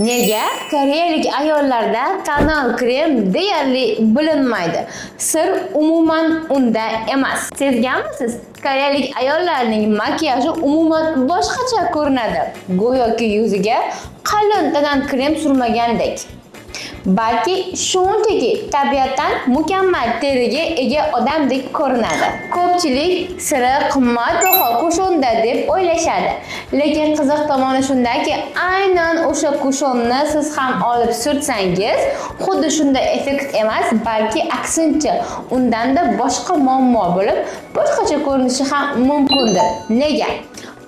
Nega? Koreyalik ayollarda tonal krem deyarli bilinmaydi. Sir umuman unda emas. Sezganmisiz? Koreyalik ayollarning makiyaji umuman boshqacha ko'rinadi. Go'yoki yuziga qalin tonal krem surmagandek. Balki shunchaki tabiatdan mukammal teriga ega odamdek ko'rinadi. Ko'pchilik siri qimmatbaho kushonda deb o'ylashadi. Lekin qiziq tomoni shundaki, aynan o'sha kushonni siz ham olib surtsangiz, xuddi shunday effekt emas, balki aksincha, undanda boshqa muammo bo'lib, boshqacha ko'rinishi ham mumkindir. Nega?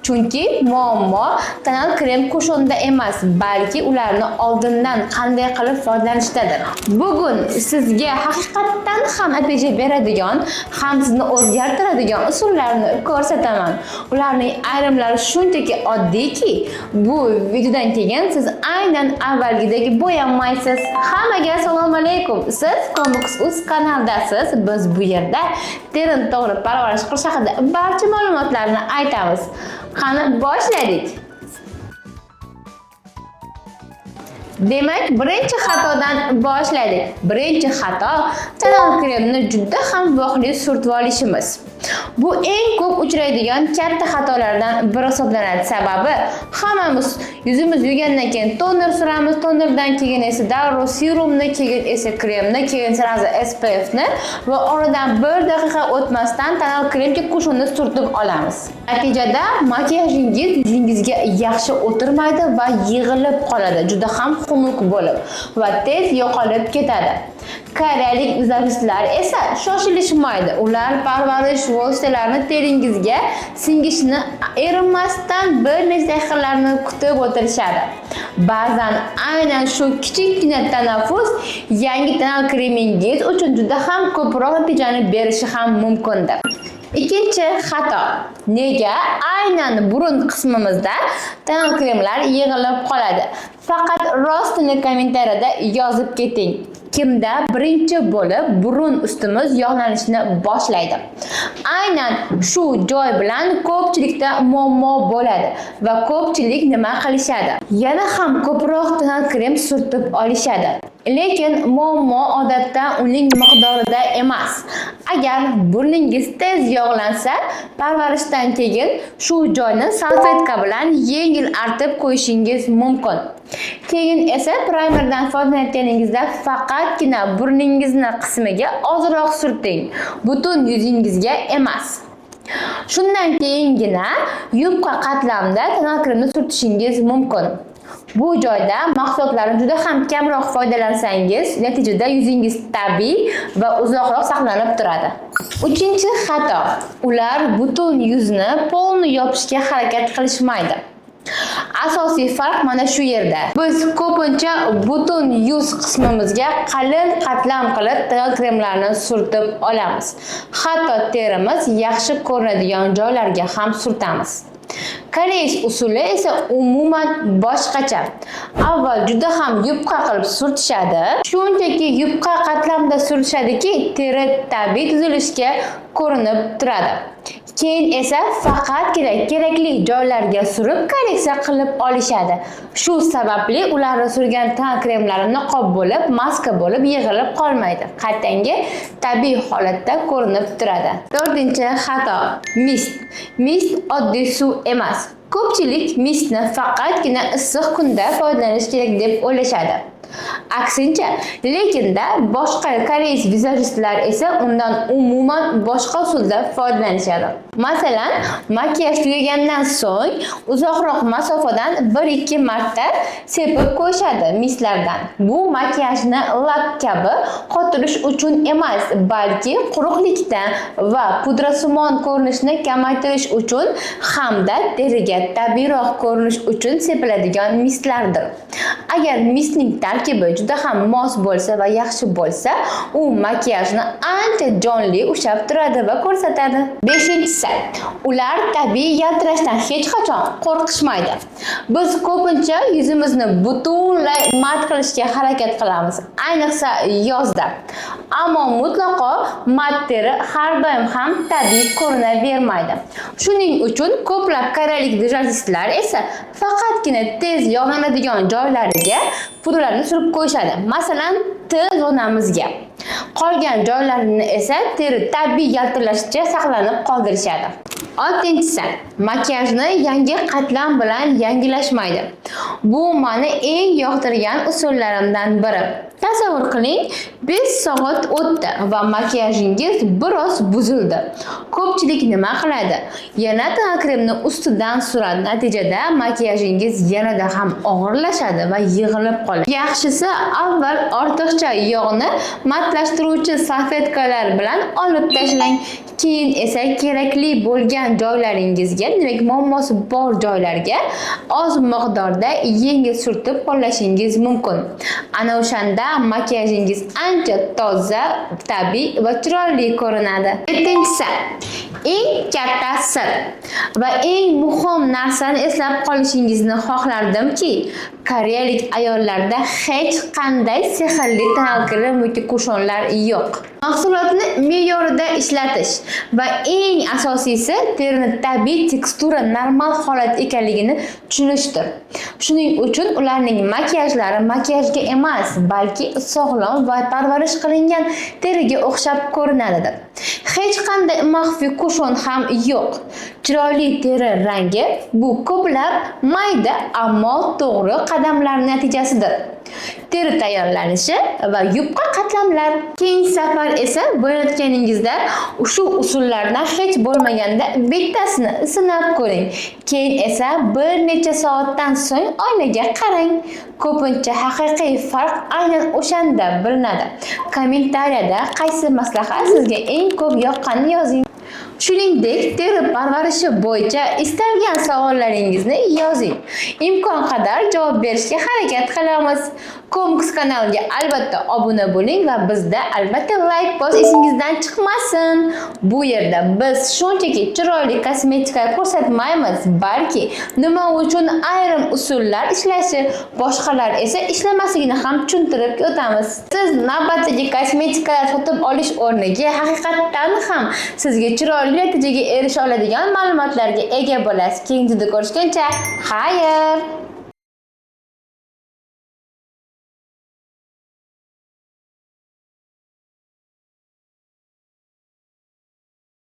Chunki muammo tonal krem kushonda emas, balki ularni oldindan qanday qilib foydalanishdadir. Bugun sizga haqiqatdan ham natija beradigan, ham sizni o'zgartiradigan usullarni ko'rsataman. Ularning ayrimlari shunchaki oddiyki, bu videodan keyin siz aynan avvalgidek bo'yanmaysiz. Hammaga assalomu alaykum. Siz Combox.uz kanaldasiz. Biz bu yerda terini to'g'ri parvarish qilish haqida barcha ma'lumotlarni aytamiz. Qani boshladik. Demak, birinchi xatodan boshladik. Birinchi xato tonal kremni juda ham vaqtli surtib olishimiz. Bu eng ko'p uchraydigan katta xatolardan biri hisoblanadi. Sababi hammamiz yuzimiz yugandan keyin toner suramiz, tonerdan keyin esa darrov serumni, keyin esa kremni, keyin sirazi SPF ni va oradan 1 daqiqa o'tmasdan tonal kremga kushonni surtib olamiz. Natijada makiyajingiz yuzingizga yaxshi o'tirmaydi va yig'ilib qoladi, juda ham xunuk bo'lib va tez yo'qolib ketadi. Koreyalik vizajistlar esa shoshilishmaydi. Ular parvarish vositalarini teringizga singishini erinmasdan bir necha daqiqalarni kutib o'tirishadi. Ba'zan aynan shu kichikgina tanaffus yangi tonal kremingiz uchun juda ham ko'proq natijani berishi ham mumkindir. Ikkinchi xato. Nega aynan burun qismimizda tonal kremlar yig'ilib qoladi? Faqat rostini kommentariyada yozib keting. Kimda birinchi bo'lib burun ustimiz yog'lanishni boshlaydi. Aynan shu joy bilan ko'pchilikda muammo bo'ladi va ko'pchilik nima qilishadi? Yana ham ko'proq tonal krem surtib olishadi. Lekin muammo odatda uning miqdorida emas. Agar burningiz tez yog'lansa, parvarishdan keyin shu joyni salfetka bilan yengil artib qo'yishingiz mumkin. Keyin esa primerdan foydalanayotganingizda faqatgina burningizni qismiga ozroq surting, butun yuzingizga emas. Shundan keyingina yubqa qatlamda tonal kremni surtishingiz mumkin. Bu joyda mahsulotlarni juda ham kamroq foydalansangiz, natijada yuzingiz tabiiy va uzoqroq saqlanib turadi. Uchinchi xato. Ular butun yuzni polni yopishga harakat qilishmaydi. Asosiy farq mana shu yerda. Biz ko'pincha butun yuz qismimizga qalin qatlam qilib tonal kremlarni surtib olamiz. Hatto terimiz yaxshi ko'rinadigan joylarga ham surtamiz. Koreys usuli esa umuman boshqacha. Avval juda ham yupqa qilib surtishadi. Shunchaki yupqa qatlamda surtishadiki, teri tabiiy tuzilishga ko'rinib turadi. Keyin esa faqatgina kerakli joylarga surib korreksiya qilib olishadi. Shu sababli ularni surgan tonal kremlari niqob bo'lib, maska bo'lib yig'ilib qolmaydi. Qaytanga tabiiy holatda ko'rinib turadi. To'rtinchi xato. Mist. Mist oddiy suv emas. Ko'pchilik mistni faqatgina issiq kunda foydalanish kerak deb o'ylashadi. Aksincha, lekinda boshqa koreys vizajistlar esa undan umuman boshqa usulda foydalanishadi. Masalan, makiyaj tugagandan so'ng uzoqroq masofadan 1-2 marta sepib qo'yishadi mistlardan. Bu makiyajni lak kabi qotirish uchun emas, balki quruqlikdan va pudrasimon ko'rinishni kamaytirish uchun hamda teriga tabiiyroq ko'rinish uchun sepiladigan mistlardir. Agar mistning tarkibi juda ham mos bo'lsa va yaxshi bo'lsa, u makiyajni ancha jonli ushlab turadi va ko'rsatadi. 5-inchisi, ular tabiiy yaltirashdan hech qachon qo'rqishmaydi. Biz ko'pincha yuzimizni butunlay mat qilishga harakat qilamiz, ayniqsa yozda. Ammo mutlaqo mat teri har doim ham tabiiy ko'rinavermaydi. Shuning uchun ko'plab koreyalik vizajistlar esa faqatgina tez yog'lanadigan joylari joylariga pudrarni surib qo'yishadi. Masalan, T zonamizga. Qolgan joylarini esa teri tabiiy yaltirashcha saqlanib qoldirishadi. 6-si, makiyajni yangi qatlam bilan yangilashmaydi. Bu meni eng yoqtirgan usullarimdan biri. Tasavvur qiling, 5 soat o'tdi va makiyajingiz biroz buzildi. Ko'pchilik nima qiladi? Yana tana kremni ustidan suradi. Natijada makiyajingiz yanada ham og'irlashadi va yig'ilib qoladi. Yaxshisi, avval ortiqcha yog'ni matlashtiruvchi salfetkalar bilan olib tashlang. Keyin esa kerakli bo'lgan joylaringizga, demak muammosi bor joylarga oz miqdorda yengil surtib qo'llashingiz mumkin. Ana o'shanda makiyajingiz ancha toza, tabiiy va chiroyli ko'rinadi. 7-si, eng katta sir va eng muhim narsani eslab qolishingizni xohlardimki, koreyalik ayollarda hech qanday sehrli tonal krem yoki kushonlar yo'q. Mahsulotni me'yorida ishlatish va eng asosiysi terini tabiiy tekstura normal holat ekanligini tushunishdir. Shuning uchun ularning makiyajlari makiyajga emas, balki sog'lom va parvarish qilingan teriga o'xshab ko'rinadi. Hech qanday maxfiy kushon ham yo'q. Chiroyli teri rangi bu ko'plab mayda ammo to'g'ri qadamlar natijasidir. Teri tayyorlanishi va yupqa qatlamlar. Keyingi safar esa bo'yatganingizda shu usullardan hech bo'lmaganda bittasini sinab ko'ring. Keyin esa bir necha soatdan so'ng oynaga qarang. Ko'pincha haqiqiy farq aynan o'shanda bilinadi. Kommentariyada qaysi maslahat sizga eng ko'p yoqqanini yozing. Shuningdek, teri parvarishi bo'yicha istalgan savollaringizni yozing. Imkon qadar javob berishga harakat qilamiz. Komiks kanaliga albatta obuna bo'ling va bizda albatta like bos esingizdan chiqmasin. Bu yerda biz shunchaki chiroyli kosmetika ko'rsatmaymiz, balki nima uchun ayrim usullar ishlashi, boshqalar esa ishlamasligini ham tushuntirib o'tamiz. Siz navbatdagi kosmetikalar sotib olish o'rniga haqiqatan ham sizga chiroyli natijaga erisha oladigan ma'lumotlarga ega bo'lasiz. Keyingi videoda ko'rishguncha, xayr!